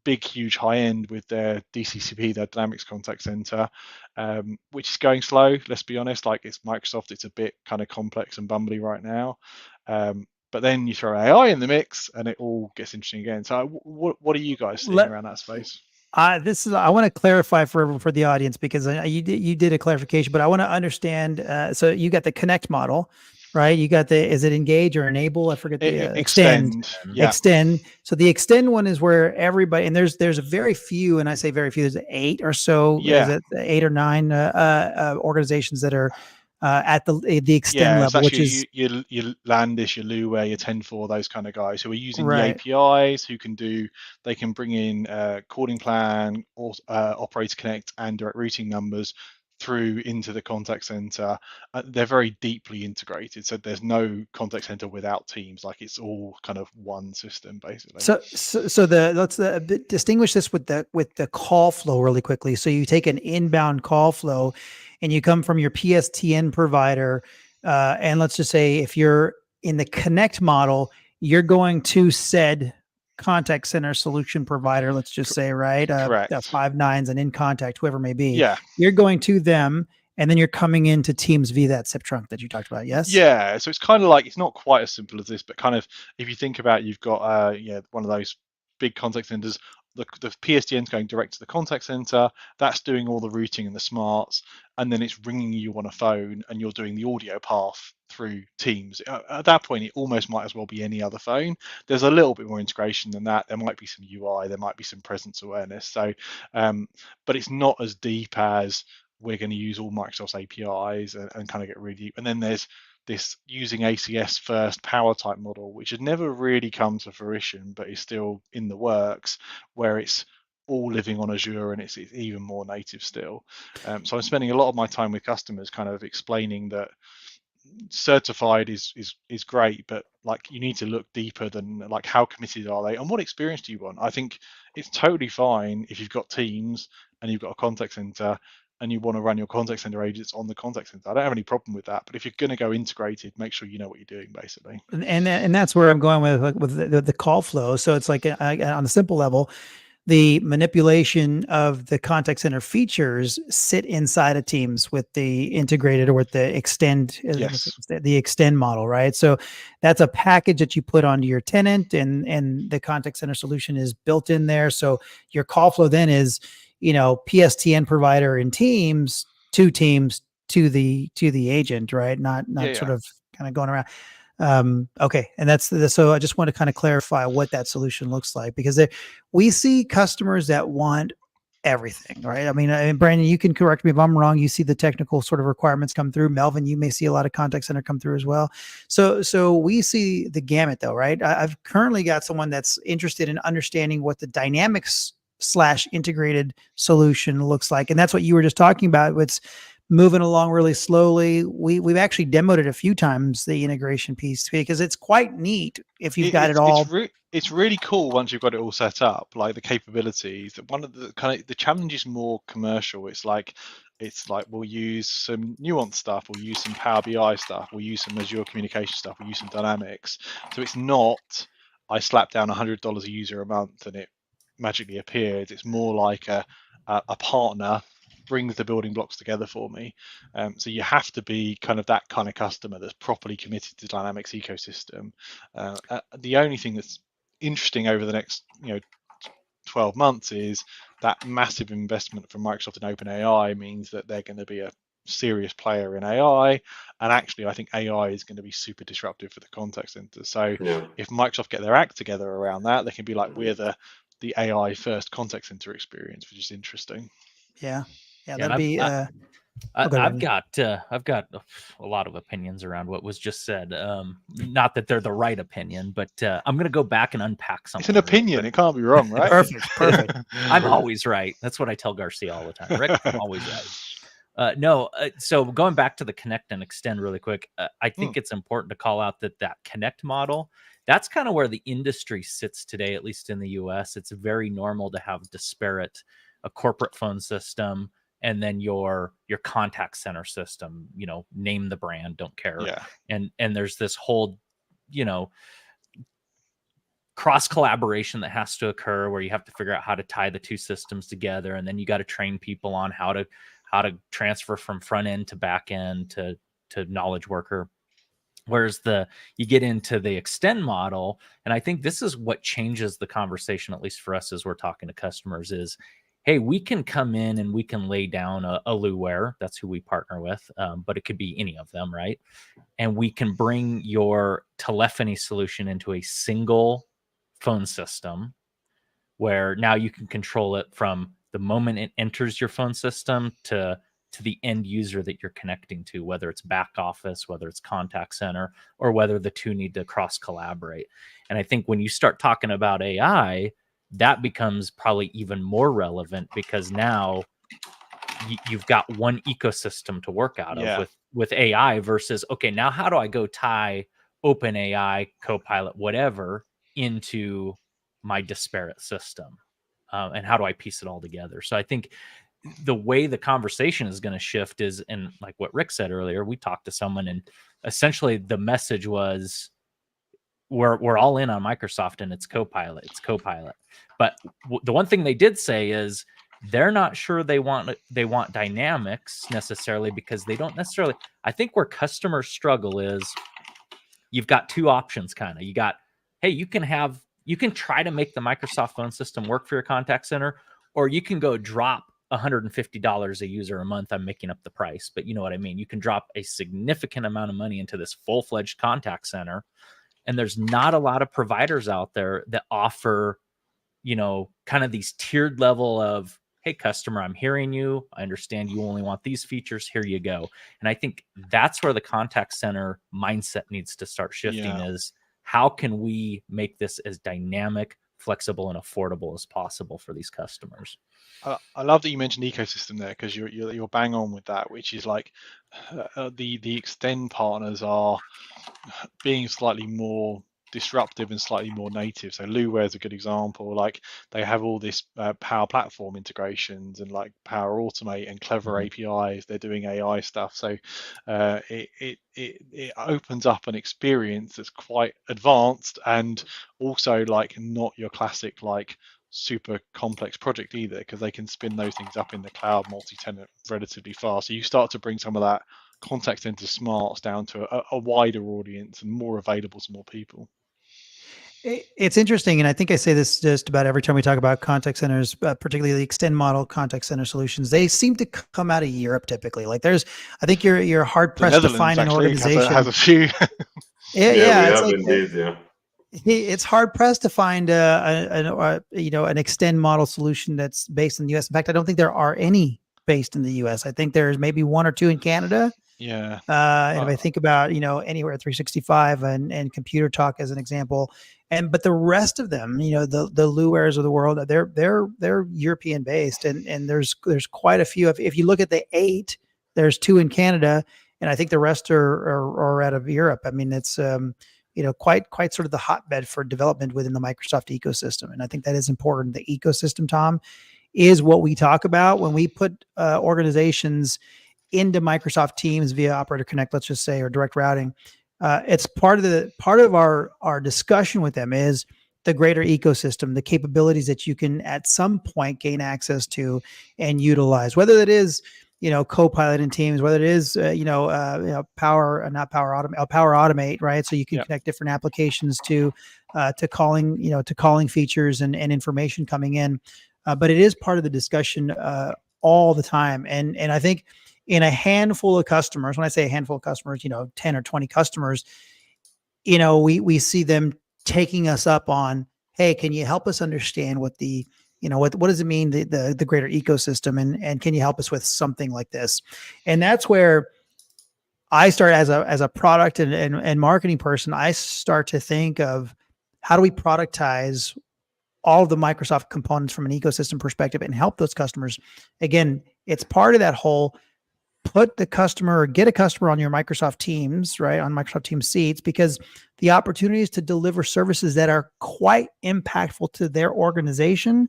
big, huge, high end with their DCCP, their Dynamics Contact Center, which is going slow. Let's be honest. Like, it's Microsoft, it's a bit kind of complex and bumbly right now. But then you throw AI in the mix, and it all gets interesting again. So, what are you guys seeing around that space? I want to clarify for the audience, because you did a clarification, but I want to understand. So you got the Connect model, right? You got is it Engage or Enable? I forget the Extend. Yeah. Extend. So the Extend one is where everybody, and there's a very few, and I say very few, there's 8 or so, yeah, is it 8 or 9 organizations that are at the Extend level, which is your Landis, your Luware, your 10-4, those kind of guys who are using right. the APIs, they can bring in calling plan, or operator connect, and direct routing numbers through into the contact center. They're very deeply integrated, so there's no contact center without Teams. Like, it's all kind of one system, basically. So let's distinguish this with the call flow really quickly. So you take an inbound call flow, and you come from your PSTN provider, and let's just say if you're in the Connect model, you're going to said contact center solution provider, let's just say, right? Correct. Five nines and In Contact, whoever may be. Yeah. You're going to them, and then you're coming into Teams via that SIP trunk that you talked about. Yes. Yeah. So it's kind of like, it's not quite as simple as this, but kind of, if you think about, you've got one of those big contact centers. The PSTN's going direct to the contact center. That's doing all the routing and the smarts, and then it's ringing you on a phone, and you're doing the audio path through Teams. At that point, it almost might as well be any other phone. There's a little bit more integration than that. There might be some UI, there might be some presence awareness. So, but it's not as deep as we're going to use all Microsoft's APIs and kind of get really deep. And then there's this using ACS first power type model, which had never really come to fruition, but is still in the works, where it's all living on Azure and it's even more native still. So I'm spending a lot of my time with customers kind of explaining that certified is great, but like, you need to look deeper than like, how committed are they and what experience do you want? I think it's totally fine if you've got Teams and you've got a contact center and you want to run your contact center agents on the contact center. I don't have any problem with that, but if you're going to go integrated, make sure you know what you're doing, basically. And that's where I'm going with the call flow. So it's like on a simple level, the manipulation of the contact center features sit inside of Teams with the integrated or with the extend, Yes. the extend model, right? So that's a package that you put onto your tenant, and the contact center solution is built in there. So your call flow then is, PSTN provider in Teams to the agent, right? Not sort of kind of going around. Okay. And so I just want to kind of clarify what that solution looks like, because we see customers that want everything, right? I mean, Brandon, you can correct me if I'm wrong. You see the technical sort of requirements come through. Melvin, you may see a lot of contact center come through as well. So we see the gamut though, right? I've currently got someone that's interested in understanding what the dynamics / integrated solution looks like. And that's what you were just talking about. It's moving along really slowly. We've actually demoed it a few times, the integration piece, because it's quite neat if you've got it all. It's really cool once you've got it all set up, like the capabilities. One of the kind of the challenge is more commercial. It's like we'll use some nuanced stuff, we'll use some Power BI stuff, we'll use some Azure communication stuff, we'll use some Dynamics. So it's not, I slap down $100 a user a month and it magically appears. It's more like a partner brings the building blocks together for me. So you have to be kind of that kind of customer that's properly committed to Dynamics ecosystem. The only thing that's interesting over the next 12 months is that massive investment from Microsoft and OpenAI means that they're going to be a serious player in AI, and actually I think AI is going to be super disruptive for the contact center. So if Microsoft get their act together around that, they can be like, we're the AI first contact center experience, which is interesting. Yeah, that'd be. I've got a lot of opinions around what was just said. Not that they're the right opinion, but I'm going to go back and unpack something. It's an opinion; it can't be wrong, right? Perfect. I'm always right. That's what I tell Garcia all the time. Rick, I'm always right. So going back to the connect and extend really quick, I think it's important to call out that connect model. That's kind of where the industry sits today, at least in the US. It's very normal to have disparate, a corporate phone system, and then your contact center system, name the brand, don't care. Yeah. And there's this whole, cross collaboration that has to occur where you have to figure out how to tie the two systems together. And then you got to train people on how to transfer from front end to back end to knowledge worker. Whereas you get into the extend model, and I think this is what changes the conversation, at least for us as we're talking to customers, is, hey, we can come in and we can lay down a Luware. That's who we partner with, but it could be any of them, right? And we can bring your telephony solution into a single phone system where now you can control it from the moment it enters your phone system to the end user that you're connecting to, whether it's back office, whether it's contact center, or whether the two need to cross collaborate. And I think when you start talking about AI, that becomes probably even more relevant, because now you've got one ecosystem to work out of with AI versus, okay, now how do I go tie OpenAI, Copilot, whatever into my disparate system? And how do I piece it all together? So I think the way the conversation is going to shift is, and like what Rick said earlier, we talked to someone and essentially the message was, we're all in on Microsoft and it's Copilot. It's Copilot. But the one thing they did say is they're not sure they want dynamics necessarily, because they don't necessarily. I think where customers struggle is you've got two options kind of. You got, hey, you can try to make the Microsoft phone system work for your contact center, or you can go drop $150 a user a month. I'm making up the price, but you know what I mean. You can drop a significant amount of money into this full-fledged contact center. And there's not a lot of providers out there that offer, kind of these tiered level of, hey, customer, I'm hearing you. I understand you only want these features. Here you go. And I think that's where the contact center mindset needs to start shifting is how can we make this as dynamic, flexible, and affordable as possible for these customers? I love that you mentioned ecosystem there, because you're bang on with that, which is like the extend partners are being slightly more disruptive and slightly more native. So Luware is a good example. Like they have all this Power Platform integrations and like Power Automate and clever APIs. They're doing AI stuff. So it opens up an experience that's quite advanced and also like not your classic like super complex project either, because they can spin those things up in the cloud multi-tenant relatively fast. So you start to bring some of that contact center smarts down to a wider audience and more available to more people. It's interesting, and I think I say this just about every time we talk about contact centers, particularly the extend model contact center solutions. They seem to come out of Europe typically. Like I think you're hard pressed to find an organization has a few. yeah, we it's have like indeed, it's hard pressed to find an extend model solution that's based in the US. In fact, I don't think there are any based in the US. I think there's maybe one or two in Canada. Yeah. And if I think about, Anywhere 365 and Computer Talk as an example, but the rest of them, the Luwares of the world, they're European based, and there's quite a few. If you look at the 8, there's 2 in Canada, and I think the rest are out of Europe. I mean, it's quite sort of the hotbed for development within the Microsoft ecosystem, and I think that is important. The ecosystem, Tom, is what we talk about when we put organizations into Microsoft Teams via Operator Connect, let's just say, or direct routing. It's part of our discussion with them is the greater ecosystem, the capabilities that you can at some point gain access to and utilize, whether it is, Copilot in Teams, whether it is, Power Automate, right? So you can connect different applications to calling features and information coming in. But it is part of the discussion all the time. And I think in a handful of customers, when I say a handful of customers, 10 or 20 customers, we see them taking us up on, hey, can you help us understand what the, what does it mean, the greater ecosystem, and can you help us with something like this? And that's where I start as a product and marketing person. I start to think of how do we productize all of the Microsoft components from an ecosystem perspective and help those customers. Again, it's part of that whole put the customer or get a customer on your Microsoft Teams, right? On Microsoft Teams seats, because the opportunities to deliver services that are quite impactful to their organization,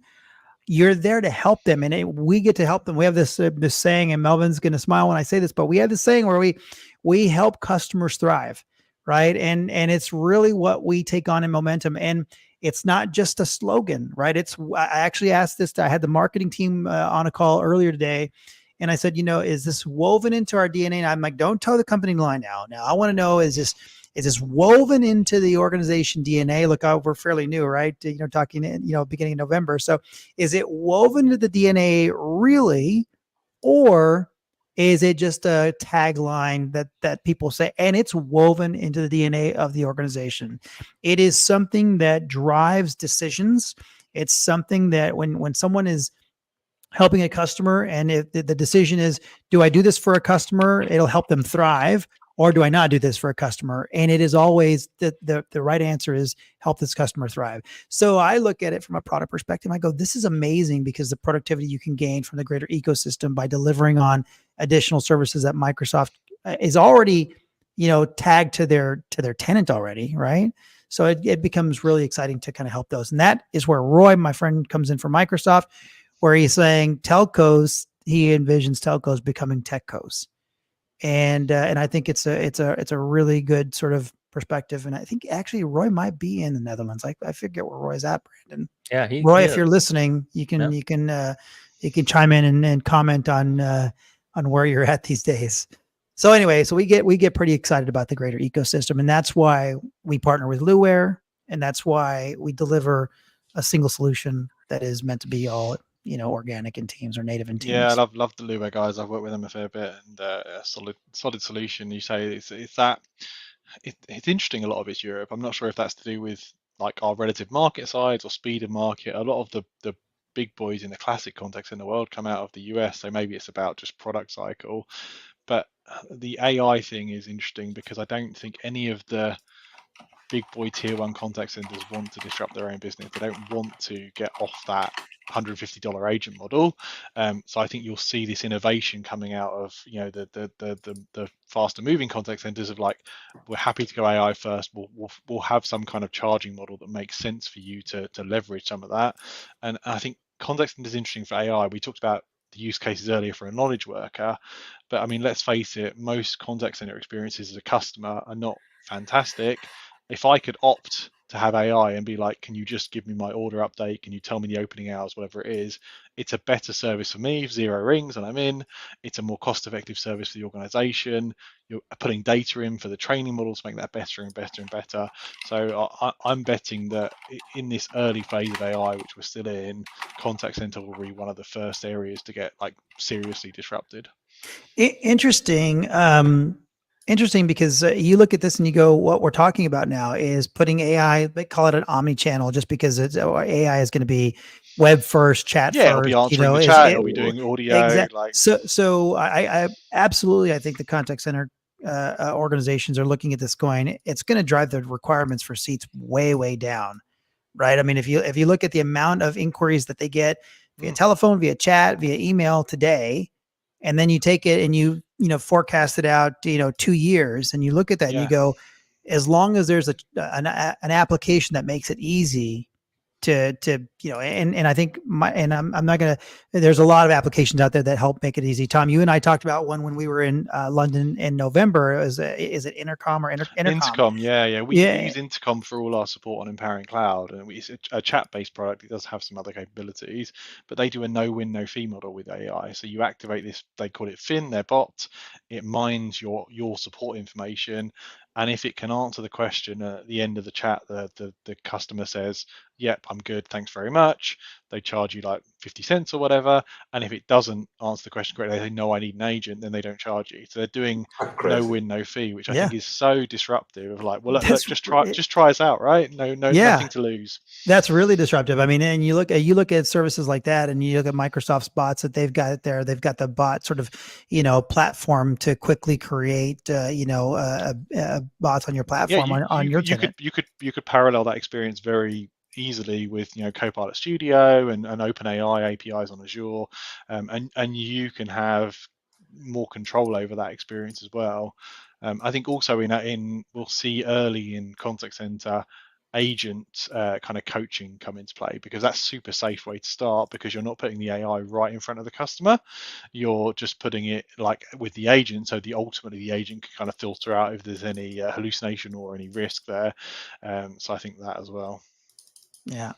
you're there to help them. And we get to help them. We have this saying, and Melvin's going to smile when I say this, but we have this saying where we help customers thrive, right? And it's really what we take on in Momentum. And it's not just a slogan, right? I actually asked this, I had the marketing team on a call earlier today, and I said, is this woven into our DNA? And I'm like, don't tell the company line now. Now I want to know, is this woven into the organization DNA? Look, we're fairly new, right? Talking, beginning of November. So is it woven into the DNA really, or is it just a tagline that people say? And it's woven into the DNA of the organization. It is something that drives decisions. It's something that when someone is helping a customer, and if the decision is, do I do this for a customer? It'll help them thrive, or do I not do this for a customer? And it is always the right answer is help this customer thrive. So I look at it from a product perspective. I go, this is amazing, because the productivity you can gain from the greater ecosystem by delivering on additional services that Microsoft is already, tagged to their tenant already, right? So it becomes really exciting to kind of help those. And that is where Roy, my friend, comes in from Microsoft, where he's saying telcos, he envisions telcos becoming techcos. And I think it's a really good sort of perspective. And I think actually Roy might be in the Netherlands. I forget where Roy's at, Brandon. Yeah, Roy, if you're listening, you can chime in and comment on where you're at these days. So anyway, so we get pretty excited about the greater ecosystem, and that's why we partner with Luware, and that's why we deliver a single solution that is meant to be all organic in teams or native in teams. Yeah, I love the Luware guys. I've worked with them a fair bit, and a solid solution. You say it's interesting. A lot of it's Europe. I'm not sure if that's to do with like our relative market size or speed of market. A lot of the big boys in the classic context in the world come out of the US, so maybe it's about just product cycle. But the AI thing is interesting because I don't think any of the big boy tier one contact centers want to disrupt their own business. They don't want to get off that $150 agent model. So I think you'll see this innovation coming out of the faster moving contact centers of like, we're happy to go AI first. We'll have some kind of charging model that makes sense for you to leverage some of that. And I think contact center is interesting for AI. We talked about the use cases earlier for a knowledge worker, but I mean, let's face it, most contact center experiences as a customer are not fantastic. If I could opt to have AI and be like, can you just give me my order update? Can you tell me the opening hours, whatever it is? It's a better service for me. 0 rings and I'm in. It's a more cost-effective service for the organization. You're putting data in for the training models to make that better and better and better. So I'm betting that in this early phase of AI, which we're still in, contact center will be one of the first areas to get like seriously disrupted. Interesting. Interesting because you look at this and you go, what we're talking about now is putting AI, they call it an omni-channel just because AI is going to be web first, chat first. It'll be answering the chat, it'll be doing audio. Exactly. Like. So I absolutely, I think the contact center organizations are looking at this going, it's going to drive the requirements for seats way, way down. Right. I mean, if you look at the amount of inquiries that they get via telephone, via chat, via email today, and then you take it and you forecast it out 2 years, and you look at that and you go, as long as there's an application that makes it easy to and I think I'm not gonna, there's a lot of applications out there that help make it easy. Tom, you and I talked about one when we were in London in November. Is it Intercom or Intercom? Yeah. We use Intercom for all our support on Empowering Cloud, and it's a chat-based product. It does have some other capabilities, but they do a no-win, no-fee model with AI. So you activate this, they call it Fin, their bot. It mines your support information, and if it can answer the question at the end of the chat, the customer says, yep, I'm good, thanks very much. They charge you like 50 cents or whatever. And if it doesn't answer the question correctly, they say, no, I need an agent, then they don't charge you. So they're doing no win, no fee, which I think is so disruptive of like, well, let's just try us out, right? Nothing to lose. That's really disruptive. I mean, and you look at services like that, and you look at Microsoft's bots that they've got there. They've got the bot sort of, platform to quickly create, bots on your platform on your tenant. You could parallel that experience very easily with Copilot Studio and OpenAI APIs on Azure, and you can have more control over that experience as well. I think also we'll see early in contact center agent kind of coaching come into play, because that's super safe way to start, because you're not putting the AI right in front of the customer, you're just putting it like with the agent, so ultimately the agent can kind of filter out if there's any hallucination or any risk there. So I think that as well. Yeah.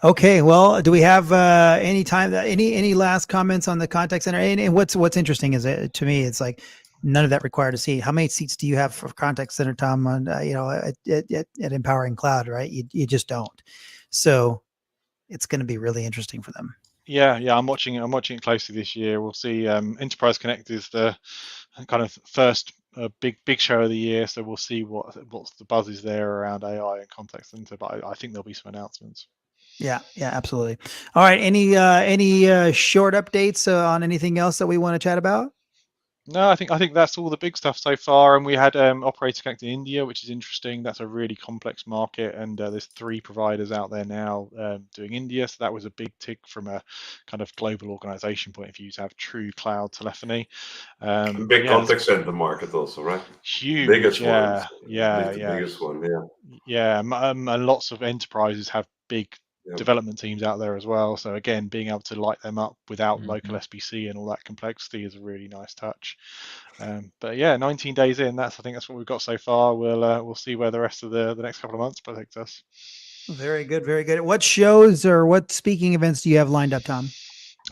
Okay. Well, do we have any time? Any last comments on the contact center? And what's interesting is to me, it's like none of that required a seat. How many seats do you have for contact center, Tom? On at Empowering Cloud, right? You just don't. So it's going to be really interesting for them. Yeah. I'm watching it closely this year. We'll see. Enterprise Connect is the kind of first big show of the year, so we'll see what's the buzz is there around AI and contact center. But I think there'll be some announcements. Yeah, absolutely. All right. Any short updates on anything else that we want to chat about? No, I think that's all the big stuff so far. And we had Operator Connect in India, which is interesting. That's a really complex market, and there's 3 providers out there now doing India. So that was a big tick from a kind of global organization point of view to have true cloud telephony. Big contact center market also, right? Huge. Biggest one. Biggest one, yeah. Yeah, and lots of enterprises have big development teams out there as well. So again, being able to light them up without local Mhm. SBC and all that complexity is a really nice touch. But yeah, 19 days in, I think that's what we've got so far. We'll see where the rest of the next couple of months takes us. Very good, very good. What shows or what speaking events do you have lined up, Tom?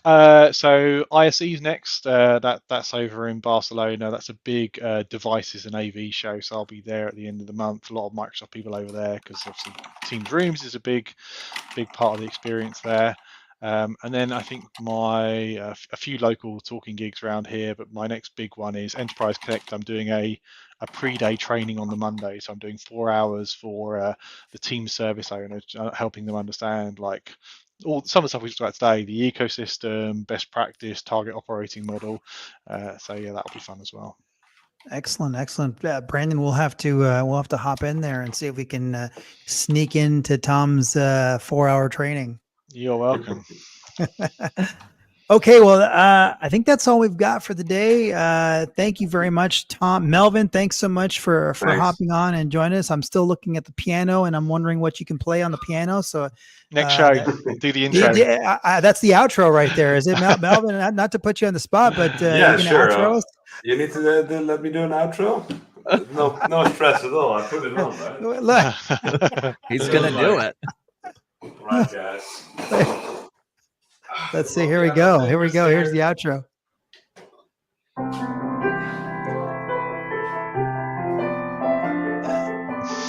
So ISE's next. That's over in Barcelona. That's a big devices and AV show. So I'll be there at the end of the month. A lot of Microsoft people over there because obviously Teams Rooms is a big part of the experience there. And then I think a few local talking gigs around here, but my next big one is Enterprise Connect. I'm doing a pre-day training on the Monday, so I'm doing 4 hours for the team service owners, helping them understand like some of the stuff we talked about today, the ecosystem, best practice, target operating model. So yeah, that'll be fun as well. Excellent, excellent. Brandon, we'll have to hop in there and see if we can sneak into Tom's 4-hour training. You're welcome. Okay, well, I think that's all we've got for the day. Thank you very much, Tom. Melvin, thanks so much for Thanks. hopping on and joining us. I'm still looking at the piano, and I'm wondering what you can play on the piano. So Next show, do the intro. That's the outro right there. Is it, Melvin? Not to put you on the spot, but Yeah, you're gonna sure. outro us? You need to let me do an outro. No stress at all. I put it on, right? Look, He's gonna do it. Right, guys. let's see. Here we go. Here we go. Here's the outro.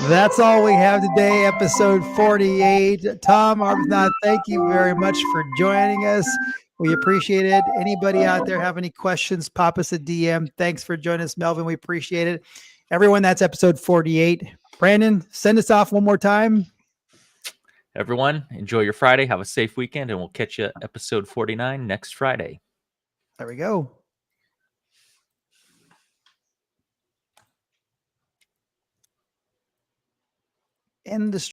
That's all we have today, episode 48. Tom Arbuthnot, thank you very much for joining us. We appreciate it. Anybody out there have any questions, pop us a DM. Thanks for joining us, Melvin. We appreciate it. Everyone, that's episode 48. Brandon, send us off one more time. Everyone, enjoy your Friday. Have a safe weekend, and we'll catch you at episode 49 next Friday. There we go. End the